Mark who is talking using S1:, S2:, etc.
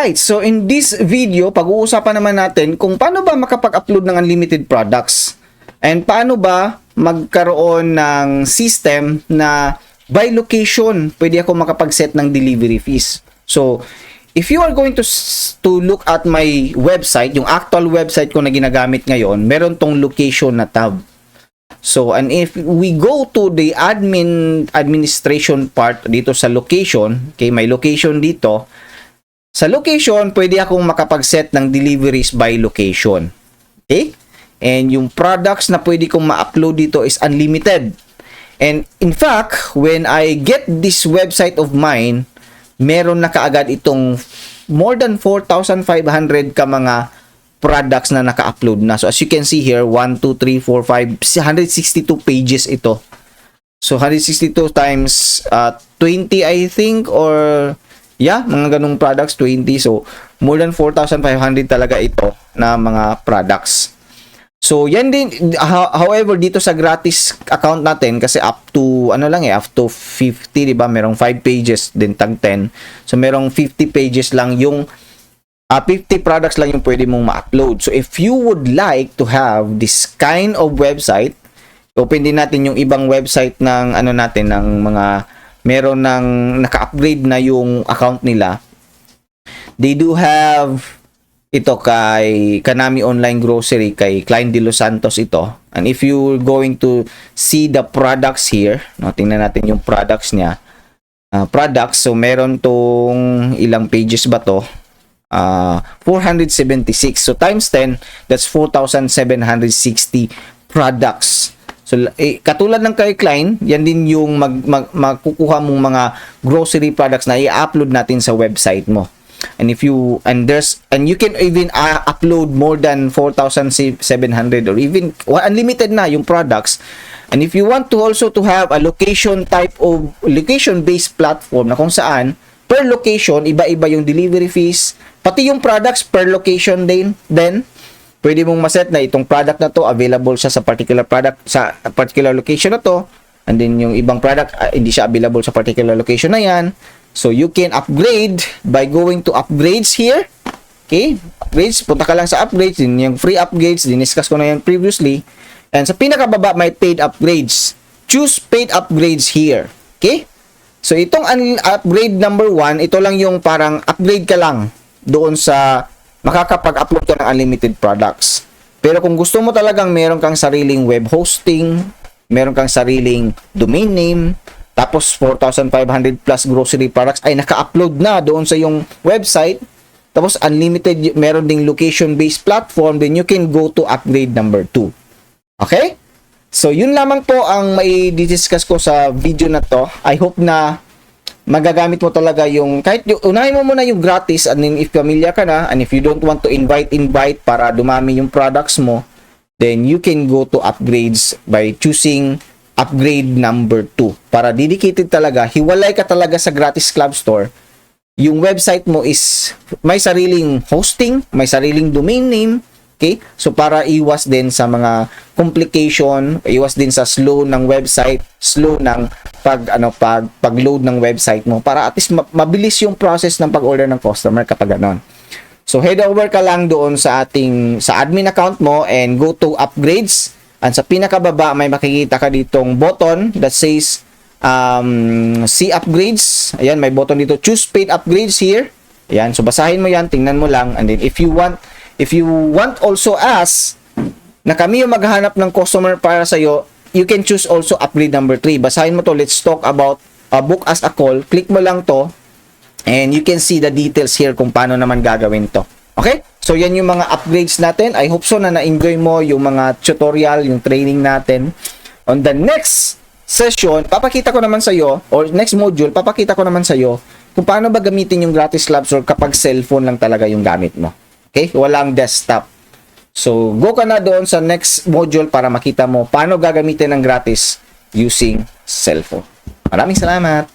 S1: Alright, so in this video, pag-uusapan naman natin kung paano ba makapag-upload ng unlimited products and paano ba magkaroon ng system na by location, pwede ako makapag-set ng delivery fees. So, if you are going to look at my website, yung actual website ko na ginagamit ngayon, meron tong location na tab. So, and if we go to the administration part dito sa location, okay, may location dito. Sa location, pwede akong makapag-set ng deliveries by location. Okay? And yung products na pwede kong ma-upload dito is unlimited. And in fact, when I get this website of mine, meron na kaagad itong more than 4,500 ka mga products na naka-upload na. So as you can see here, 1, 2, 3, 4, 5, 162 pages ito. So 162 times 20 I think, or yeah, mga ganung products, 20. So more than 4,500 talaga ito na mga products. So yan din, however, dito sa gratis account natin, kasi up to ano lang up to 50, di ba? Merong 5 pages din tag 10. So merong 50 pages lang yung 50 products lang yung pwede mong ma-upload. So if you would like to have this kind of website, open din natin yung ibang website ng ano natin, ng mga meron ng naka-upgrade na yung account nila. They do have ito kay Kanami Online Grocery, kay Klein de los Santos ito. And if you're going to see the products here, no, tingnan natin yung products niya. Products, so meron tong ilang pages ba to? 476. So times 10, that's 4,760 products. So katulad ng kay Klein, yan din yung makukuha mong mga grocery products na i-upload natin sa website mo. And if you you can even upload more than 4,700 or even unlimited na yung products. And if you want to also to have a location type of location-based platform na kung saan per location, iba-iba yung delivery fees, pati yung products per location din, then pwede mong maset na itong product na to, available siya sa particular product, sa particular location na to, and then yung ibang product, hindi siya available sa particular location na yan. So, you can upgrade by going to upgrades here. Okay? Upgrades, punta ka lang sa upgrades, din yung free upgrades, diniscuss ko na yan previously. And sa pinakababa, may paid upgrades. Choose paid upgrades here. Okay? So, itong upgrade number 1, ito lang yung parang upgrade ka lang doon sa makakapag-upload ka ng unlimited products. Pero kung gusto mo talagang meron kang sariling web hosting, meron kang sariling domain name, tapos 4,500 plus grocery products ay naka-upload na doon sa yung website, tapos unlimited, meron ding location-based platform, then you can go to upgrade number 2. Okay? So, yun lamang po ang mai-discuss ko sa video na to. I hope na magagamit mo talaga yung, kahit unahin mo muna yung gratis, and then if familiar ka na, and if you don't want to invite para dumami yung products mo, then you can go to upgrades by choosing upgrade number 2. Para dedicated talaga, hiwalay ka talaga sa gratis club store. Yung website mo is may sariling hosting, may sariling domain name. Okay? So, para iwas din sa mga complication, iwas din sa slow ng website, slow ng pag-load ng website mo, para at least mabilis yung process ng pag-order ng customer kapag ganon. So, head over ka lang doon sa admin account mo and go to upgrades. And sa pinakababa, may makikita ka ditong button that says see upgrades. Ayan, may button dito, choose paid upgrades here. Ayan, so basahin mo yan, tingnan mo lang, and then if you want also us na kami yung maghahanap ng customer para sa iyo, you can choose also upgrade number 3. Basahin mo to, let's talk about book as a call. Click mo lang to and you can see the details here kung paano naman gagawin to. Okay? So yan yung mga upgrades natin. I hope so na na-enjoy mo yung mga tutorial, yung training natin. On the next session, papakita ko naman sa iyo, or next module, papakita ko naman sa iyo kung paano ba gamitin yung gratis Club Store kapag cellphone lang talaga yung gamit mo. Okay? Walang desktop. So, go ka na doon sa next module para makita mo paano gagamitin ng gratis using cellphone. Maraming salamat!